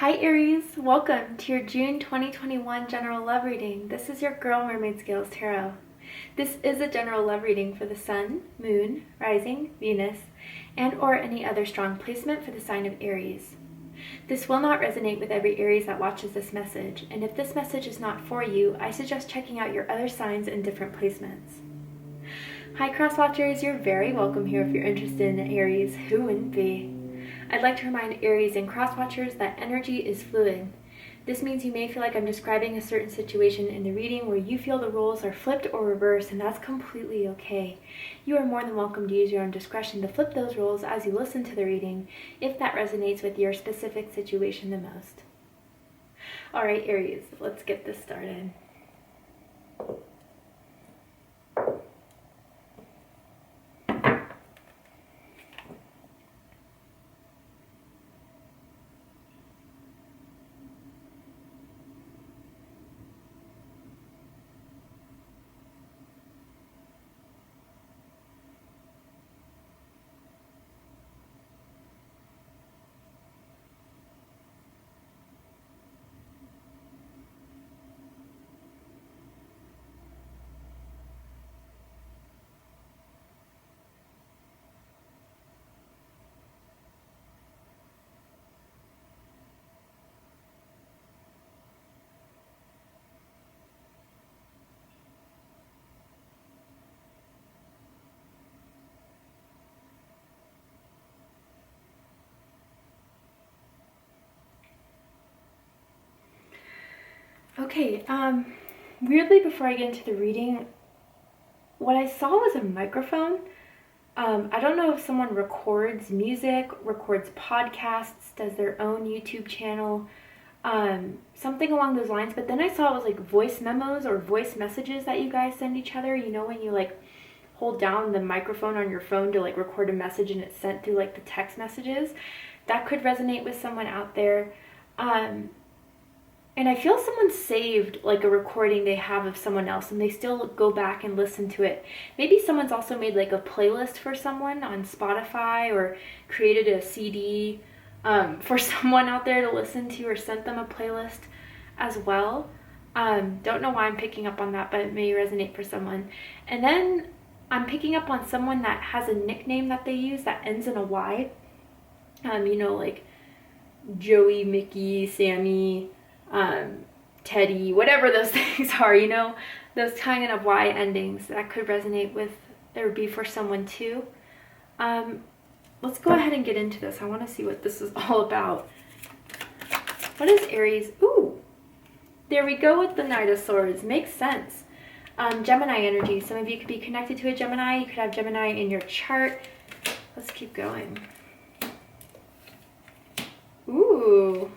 Hi Aries, welcome to your June 2021 general love reading. This is your girl Mermaid Scales Tarot. This is a general love reading for the Sun, Moon, Rising, Venus, and or any other strong placement for the sign of Aries. This will not resonate with every Aries that watches this message, and if this message is not for you, I suggest checking out your other signs and different placements. Hi Crosswatchers, you're very welcome here if you're interested in Aries. Who wouldn't be? I'd like to remind Aries and Crosswatchers that energy is fluid. This means you may feel like I'm describing a certain situation in the reading where you feel the roles are flipped or reversed, and that's completely okay. You are more than welcome to use your own discretion to flip those roles as you listen to the reading, if that resonates with your specific situation the most. Alright Aries, let's get this started. Okay, weirdly before I get into the reading, what I saw was a microphone. I don't know if someone records music, records podcasts, does their own YouTube channel, something along those lines, but then I saw it was like voice memos or voice messages that you guys send each other, you know, when you like hold down the microphone on your phone to like record a message and it's sent through like the text messages. That could resonate with someone out there. And I feel someone saved like a recording they have of someone else and they still go back and listen to it. Maybe someone's also made like a playlist for someone on Spotify or created a CD for someone out there to listen to, or sent them a playlist as well. Don't know why I'm picking up on that, but it may resonate for someone. And then I'm picking up on someone that has a nickname that they use that ends in a Y. You know, like Joey, Mickey, Sammy, Teddy, whatever those things are, you know, those kind of Y endings that could resonate with or be for someone too. Let's go ahead and get into this. I want to see what this is all about. What is Aries? Ooh, there we go with the Knight of Swords. Makes sense. Gemini energy. Some of you could be connected to a Gemini. You could have Gemini in your chart. Let's keep going. Ooh.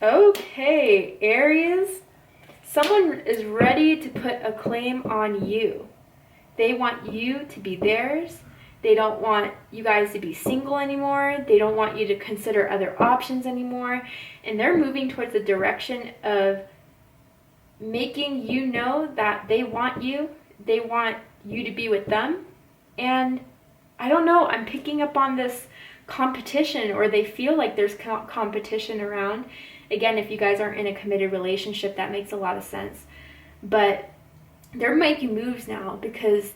Okay, Aries, someone is ready to put a claim on you. They want you to be theirs. They don't want you guys to be single anymore. They don't want you to consider other options anymore. And they're moving towards the direction of making you know that they want you. They want you to be with them. And I don't know, I'm picking up on this competition, or they feel like there's competition around. Again, if you guys aren't in a committed relationship, that makes a lot of sense. But they're making moves now because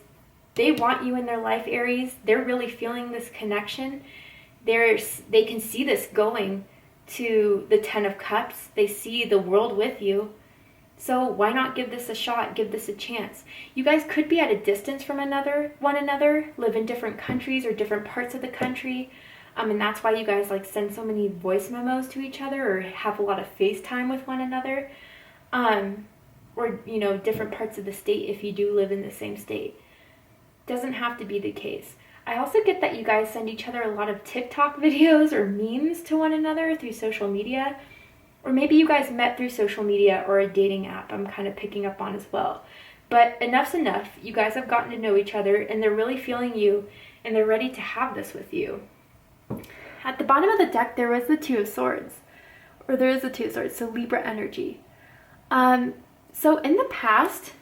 they want you in their life, Aries. They're really feeling this connection. They can see this going to the 10 of Cups. They see the world with you. So why not give this a shot? Give this a chance. You guys could be at a distance from one another, live in different countries or different parts of the country. And that's why you guys like send so many voice memos to each other or have a lot of FaceTime with one another. Or, you know, different parts of the state if you do live in the same state. Doesn't have to be the case. I also get that you guys send each other a lot of TikTok videos or memes to one another through social media. Or maybe you guys met through social media or a dating app. I'm kind of picking up on as well. But enough's enough. You guys have gotten to know each other and they're really feeling you and they're ready to have this with you. At the bottom of the deck, there was the Two of Swords. Or there is the Two of Swords, so Libra energy. So in the past,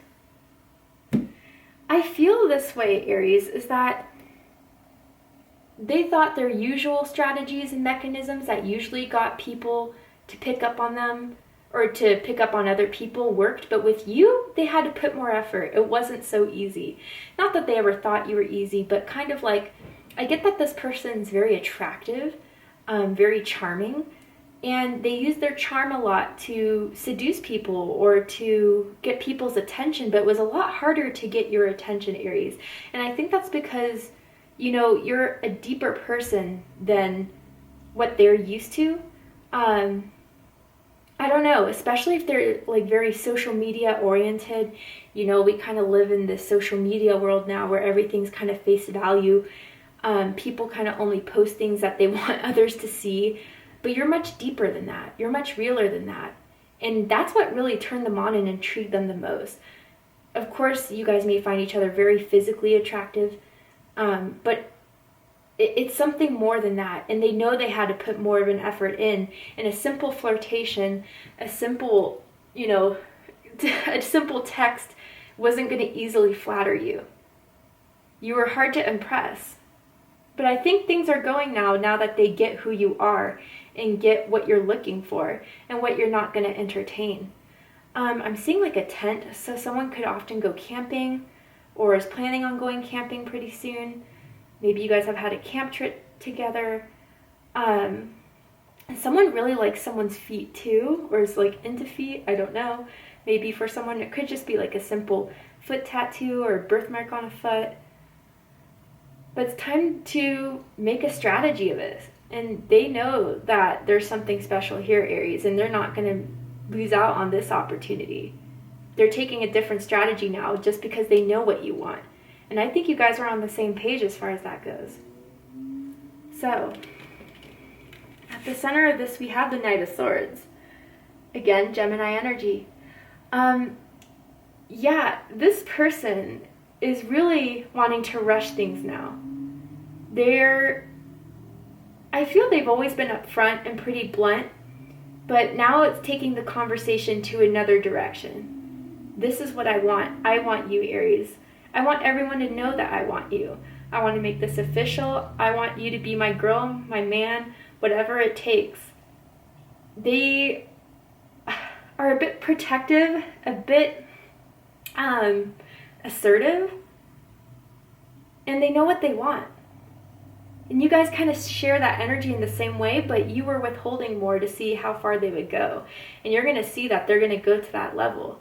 I feel this way, Aries, is that they thought their usual strategies and mechanisms that usually got people to pick up on them or to pick up on other people worked, but with you, they had to put more effort. It wasn't so easy. Not that they ever thought you were easy, but kind of like, I get that this person's very attractive, very charming, and they use their charm a lot to seduce people or to get people's attention, but it was a lot harder to get your attention, Aries. And I think that's because, you know, you're a deeper person than what they're used to. I don't know, especially if they're like very social media oriented. You know, we kind of live in this social media world now where everything's kind of face value. People kind of only post things that they want others to see. But you're much deeper than that. You're much realer than that. And that's what really turned them on and intrigued them the most. Of course, you guys may find each other very physically attractive, but it's something more than that. And they know they had to put more of an effort in. And a simple flirtation, a simple, you know, a simple text wasn't going to easily flatter you. You were hard to impress. But I think things are going now that they get who you are and get what you're looking for and what you're not going to entertain. I'm seeing like a tent, so someone could often go camping or is planning on going camping pretty soon. Maybe you guys have had a camp trip together. Someone really likes someone's feet too, or is like into feet, I don't know. Maybe for someone it could just be like a simple foot tattoo or birthmark on a foot. But it's time to make a strategy of this. And they know that there's something special here, Aries, and they're not going to lose out on this opportunity. They're taking a different strategy now just because they know what you want. And I think you guys are on the same page as far as that goes. So, at the center of this, we have the Knight of Swords. Again, Gemini energy. Yeah, this person is really wanting to rush things now. I feel they've always been upfront and pretty blunt, but now it's taking the conversation to another direction. This is what I want. I want you, Aries. I want everyone to know that I want you. I want to make this official. I want you to be my girl, my man, whatever it takes. They are a bit protective, a bit assertive, and they know what they want. And you guys kind of share that energy in the same way, but you were withholding more to see how far they would go. And you're going to see that they're going to go to that level.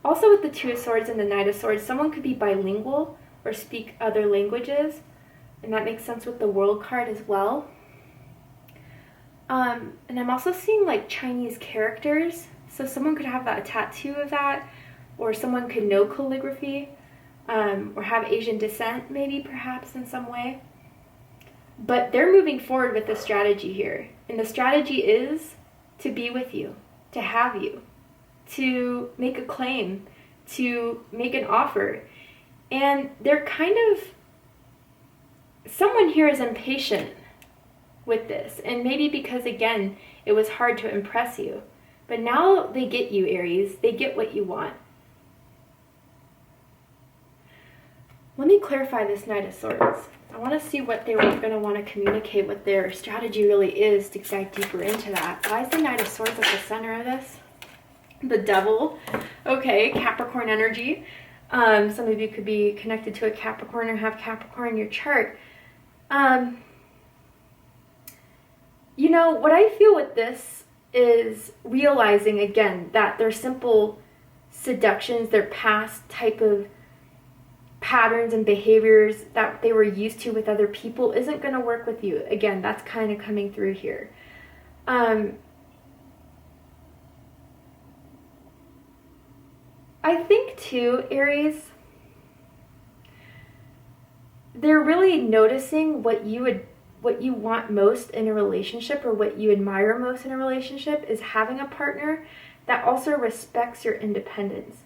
Also with the Two of Swords and the Knight of Swords, someone could be bilingual or speak other languages. And that makes sense with the World card as well. And I'm also seeing like Chinese characters. So someone could have a tattoo of that, or someone could know calligraphy. Or have Asian descent, maybe, perhaps, in some way. But they're moving forward with the strategy here. And the strategy is to be with you, to have you, to make a claim, to make an offer. And they're kind of... Someone here is impatient with this. And maybe because, again, it was hard to impress you. But now they get you, Aries. They get what you want. Let me clarify this Knight of Swords. I want to see what they were going to want to communicate, what their strategy really is to dive deeper into that. Why is the Knight of Swords at the center of this? The Devil. Okay, Capricorn energy. Some of you could be connected to a Capricorn or have Capricorn in your chart. You know, what I feel with this is realizing, again, that their simple seductions, their past type of patterns and behaviors that they were used to with other people isn't going to work with you. Again, that's kind of coming through here. I think too, Aries, they're really noticing what you want most in a relationship, or what you admire most in a relationship, is having a partner that also respects your independence.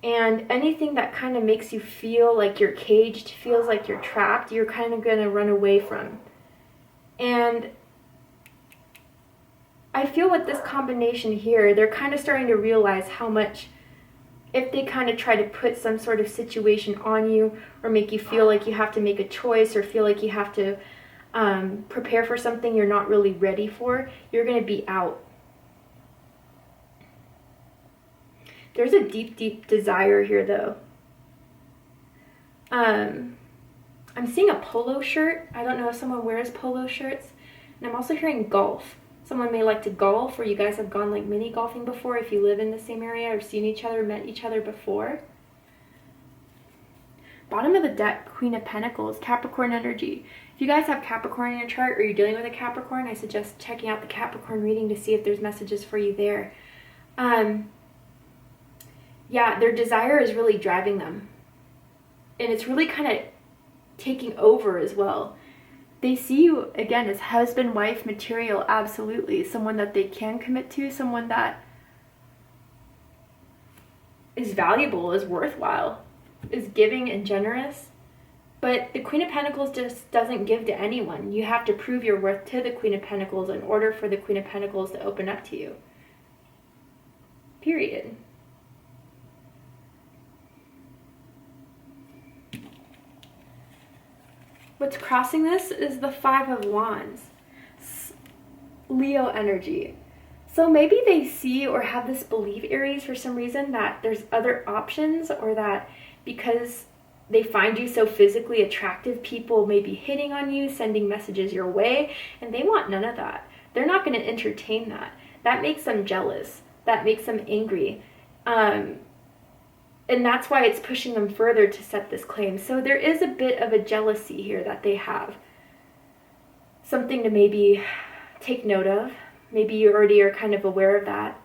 And anything that kind of makes you feel like you're caged, feels like you're trapped, you're kind of going to run away from. And I feel with this combination here, they're kind of starting to realize how much if they kind of try to put some sort of situation on you or make you feel like you have to make a choice or feel like you have to prepare for something you're not really ready for, you're going to be out. There's a deep, deep desire here, though. I'm seeing a polo shirt. I don't know if someone wears polo shirts. And I'm also hearing golf. Someone may like to golf, or you guys have gone like mini golfing before if you live in the same area or seen each other, met each other before. Bottom of the deck, Queen of Pentacles, Capricorn energy. If you guys have Capricorn in your chart or you're dealing with a Capricorn, I suggest checking out the Capricorn reading to see if there's messages for you there. Yeah, their desire is really driving them. And it's really kind of taking over as well. They see you, again, as husband, wife material, absolutely. Someone that they can commit to, someone that is valuable, is worthwhile, is giving and generous. But the Queen of Pentacles just doesn't give to anyone. You have to prove your worth to the Queen of Pentacles in order for the Queen of Pentacles to open up to you. Period. What's crossing this is the Five of Wands, Leo energy. So maybe they see or have this belief, Aries, for some reason that there's other options, or that because they find you so physically attractive, people may be hitting on you, sending messages your way, and they want none of that. They're not going to entertain that. That makes them jealous. That makes them angry. And that's why it's pushing them further to set this claim. So there is a bit of a jealousy here that they have. Something to maybe take note of. Maybe you already are kind of aware of that.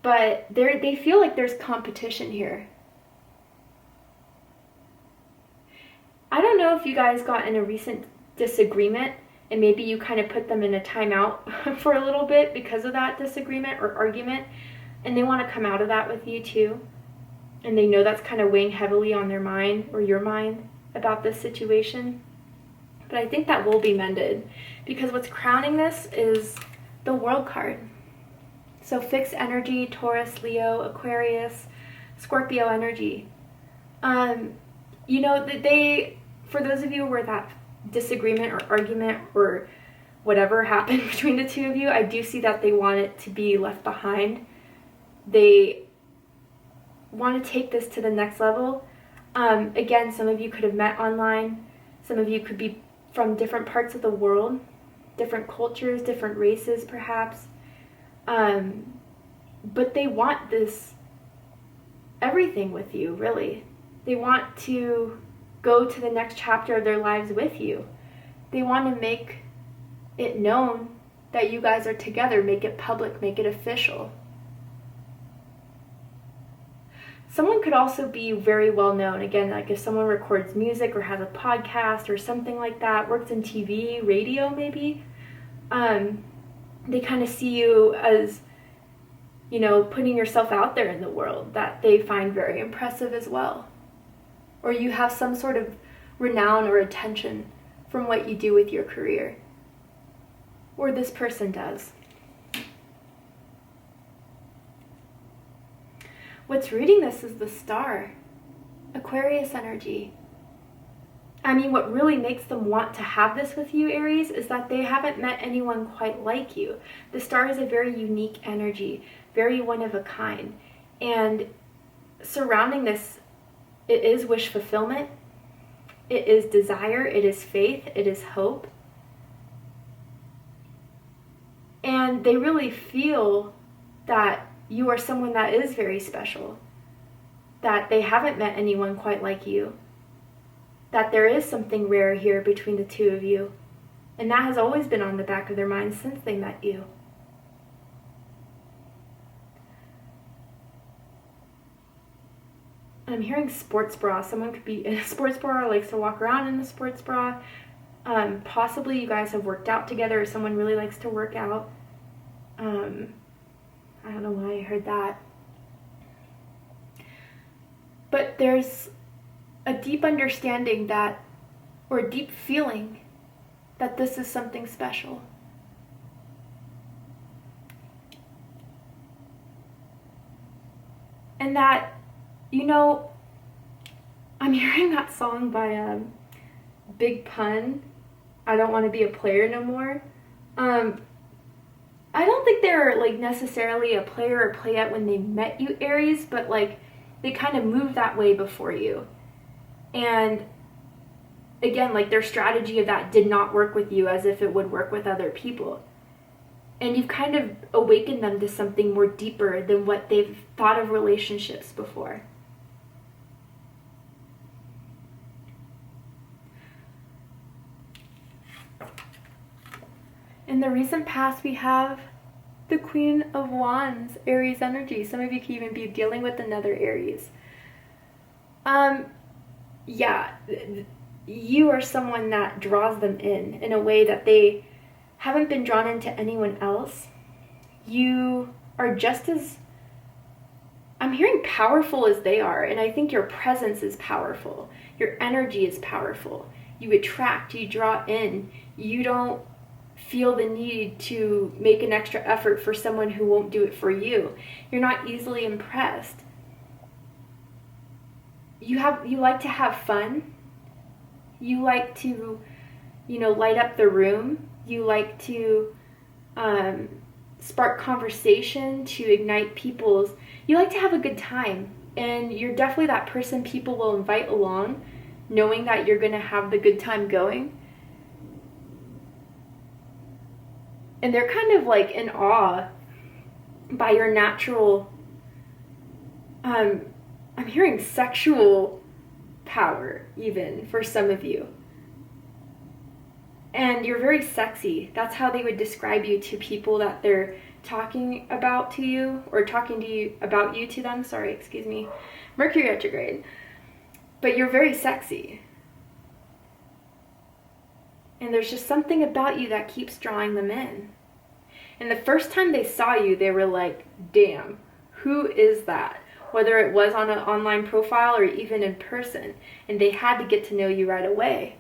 But they feel like there's competition here. I don't know if you guys got in a recent disagreement and maybe you kind of put them in a timeout for a little bit because of that disagreement or argument. And they want to come out of that with you too. And they know that's kind of weighing heavily on their mind or your mind about this situation. But I think that will be mended, because what's crowning this is the World card. So fixed energy, Taurus, Leo, Aquarius, Scorpio energy. You know, they, for those of you where that disagreement or argument or whatever happened between the two of you, I do see that they want it to be left behind. They want to take this to the next level. Again, some of you could have met online. Some of you could be from different parts of the world, different cultures, different races perhaps. But they want this, everything with you, really. They want to go to the next chapter of their lives with you. They want to make it known that you guys are together, make it public, make it official. Someone could also be very well known. Again, like if someone records music or has a podcast or something like that, works in TV, radio maybe, they kind of see you as, you know, putting yourself out there in the world, that they find very impressive as well. Or you have some sort of renown or attention from what you do with your career. Or this person does. What's reading this is the Star, Aquarius energy. I mean, what really makes them want to have this with you, Aries, is that they haven't met anyone quite like you. The Star is a very unique energy, very one of a kind. And surrounding this, it is wish fulfillment, it is desire, it is faith, it is hope. And they really feel that you are someone that is very special, that they haven't met anyone quite like you, that there is something rare here between the two of you, and that has always been on the back of their minds since they met you. I'm hearing sports bra. Someone could be in a sports bra or likes to walk around in a sports bra. Possibly you guys have worked out together, or someone really likes to work out. I don't know why I heard that. But there's a deep understanding that, or a deep feeling that this is something special. And that, you know, I'm hearing that song by Big Pun, I Don't Want to Be a Player No More. I don't think they're like necessarily a player or playout when they met you, Aries, but like they kind of moved that way before you. And again, like their strategy of that did not work with you as if it would work with other people. And you've kind of awakened them to something more deeper than what they've thought of relationships before. In the recent past, we have the Queen of Wands, Aries energy. Some of you could even be dealing with another Aries. Yeah, you are someone that draws them in a way that they haven't been drawn into anyone else. You are just as, I'm hearing, powerful as they are, and I think your presence is powerful. Your energy is powerful. You attract, you draw in. You don't feel the need to make an extra effort for someone who won't do it for you. You're not easily impressed. You like to have fun. You like to, light up the room. You like to spark conversation, to ignite people's, you like to have a good time. And you're definitely that person people will invite along, knowing that you're going to have the good time going. And they're kind of like in awe by your natural, I'm hearing sexual power even for some of you. And you're very sexy. That's how they would describe you to people that they're talking about to you, or talking to you about you to them. Sorry, excuse me. Mercury retrograde. But you're very sexy. And there's just something about you that keeps drawing them in. And the first time they saw you, they were like, damn, who is that? Whether it was on an online profile or even in person. And they had to get to know you right away.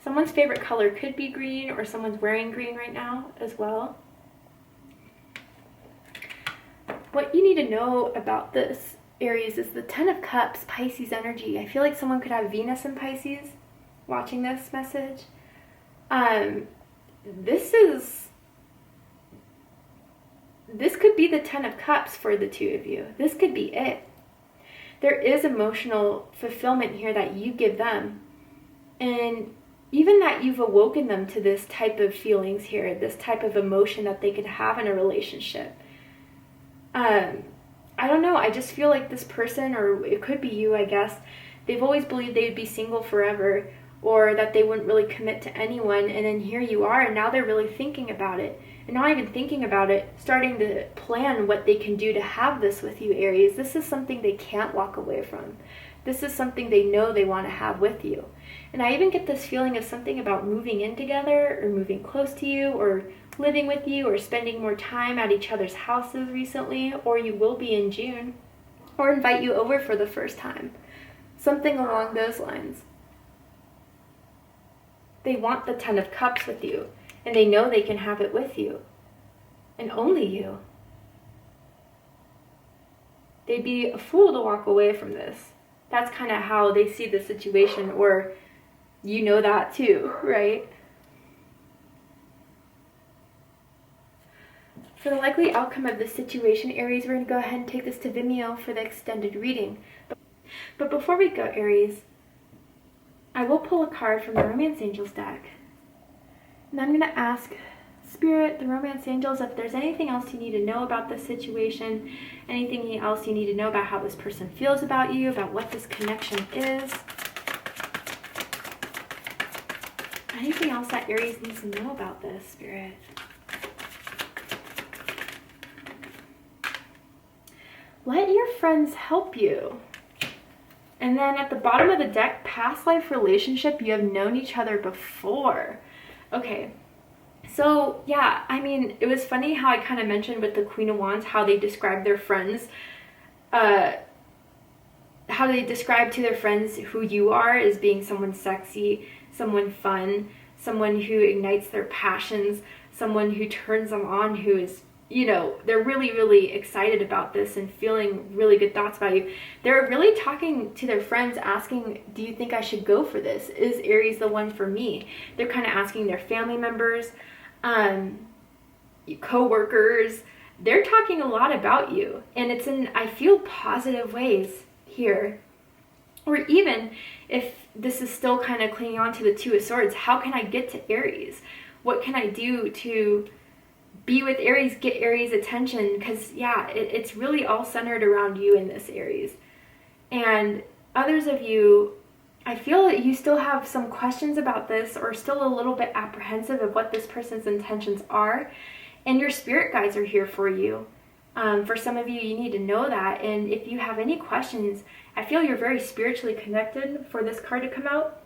Someone's favorite color could be green, or someone's wearing green right now as well. What you need to know about this, Aries, is the Ten of Cups, Pisces energy. I feel like someone could have Venus in Pisces watching this message. This could be the Ten of Cups for the two of you. This could be it. There is emotional fulfillment here that you give them. And even that you've awoken them to this type of feelings here, this type of emotion that they could have in a relationship. I don't know, I just feel like this person, or it could be you, I guess, they've always believed they'd be single forever, or that they wouldn't really commit to anyone, and then here you are, and now they're really thinking about it. And not even thinking about it, starting to plan what they can do to have this with you, Aries. This is something they can't walk away from. This is something they know they want to have with you. And I even get this feeling of something about moving in together, or moving close to you, or living with you, or spending more time at each other's houses recently, or you will be in June, or invite you over for the first time. Something along those lines. They want the Ten of Cups with you, and they know they can have it with you, and only you. They'd be a fool to walk away from this. That's kind of how they see the situation, or you know that too, right? For the likely outcome of this situation, Aries, we're going to go ahead and take this to Vimeo for the extended reading. But before we go, Aries, I will pull a card from the Romance Angels deck. And I'm going to ask Spirit, the Romance Angels, if there's anything else you need to know about this situation, anything else you need to know about how this person feels about you, about what this connection is. Anything else that Aries needs to know about this, Spirit? Let your friends help you. And then at the bottom of the deck, past life relationship, you have known each other before. Okay, so yeah, I mean, it was funny how I kind of mentioned with the Queen of Wands how they describe their friends, how they describe to their friends who you are as being someone sexy, someone fun, someone who ignites their passions, someone who turns them on, who is, you know, they're really, really excited about this and feeling really good thoughts about you. They're really talking to their friends, asking, do you think I should go for this? Is Aries the one for me? They're kind of asking their family members, co-workers. They're talking a lot about you, and it's in, I feel, positive ways here. Or even if this is still kind of clinging on to the Two of Swords, how can I get to Aries? What can I do to be with Aries, get Aries' attention? Because yeah, it's really all centered around you in this, Aries. And others of you, I feel that you still have some questions about this, or still a little bit apprehensive of what this person's intentions are. And your spirit guides are here for you. For some of you, you need to know that. And if you have any questions, I feel you're very spiritually connected for this card to come out.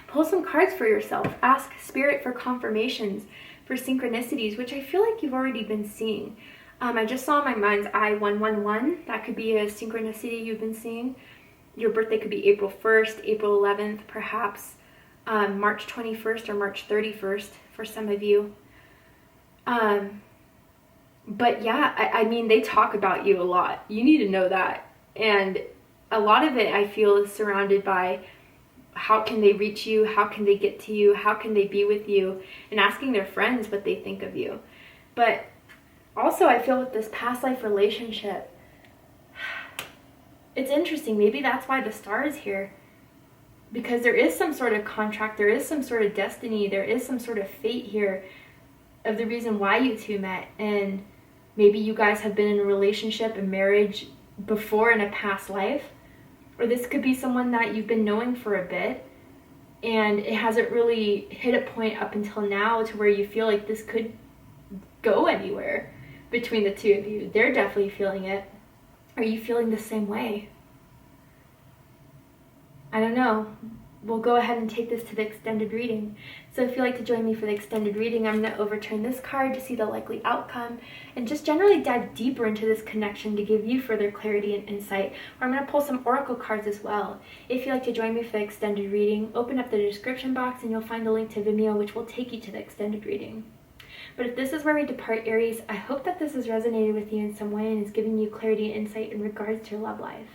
Pull some cards for yourself. Ask Spirit for confirmations, for synchronicities, which I feel like you've already been seeing. I just saw in my mind's eye 111. That could be a synchronicity you've been seeing. Your birthday could be April 1st, April 11th, perhaps March 21st or March 31st for some of you. But yeah, I mean, they talk about you a lot. You need to know that. And a lot of it, I feel, is surrounded by how can they reach you? How can they get to you? How can they be with you? And asking their friends what they think of you. But also, I feel with this past life relationship, it's interesting. Maybe that's why the star is here. Because there is some sort of contract. There is some sort of destiny. There is some sort of fate here of the reason why you two met. And maybe you guys have been in a relationship, a marriage before in a past life. Or this could be someone that you've been knowing for a bit, and it hasn't really hit a point up until now to where you feel like this could go anywhere between the two of you. They're definitely feeling it. Are you feeling the same way? I don't know. We'll go ahead and take this to the extended reading. So if you'd like to join me for the extended reading, I'm going to overturn this card to see the likely outcome and just generally dive deeper into this connection to give you further clarity and insight. Or I'm going to pull some oracle cards as well. If you'd like to join me for the extended reading, open up the description box and you'll find a link to Vimeo, which will take you to the extended reading. But if this is where we depart, Aries, I hope that this has resonated with you in some way and is giving you clarity and insight in regards to your love life.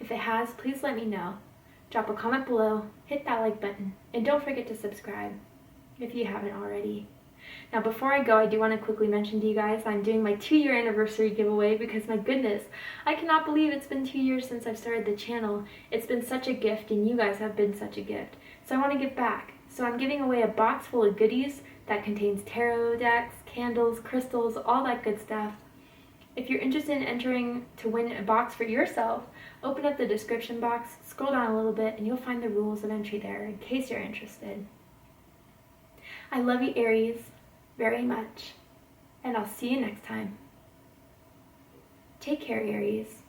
If it has, please let me know. Drop a comment below, hit that like button, and don't forget to subscribe if you haven't already. Now before I go, I do want to quickly mention to you guys I'm doing my 2-year anniversary giveaway because my goodness, I cannot believe it's been 2 years since I've started the channel. It's been such a gift and you guys have been such a gift. So I want to give back. So I'm giving away a box full of goodies that contains tarot decks, candles, crystals, all that good stuff. If you're interested in entering to win a box for yourself, open up the description box, scroll down a little bit, and you'll find the rules of entry there in case you're interested. I love you, Aries, very much, and I'll see you next time. Take care, Aries.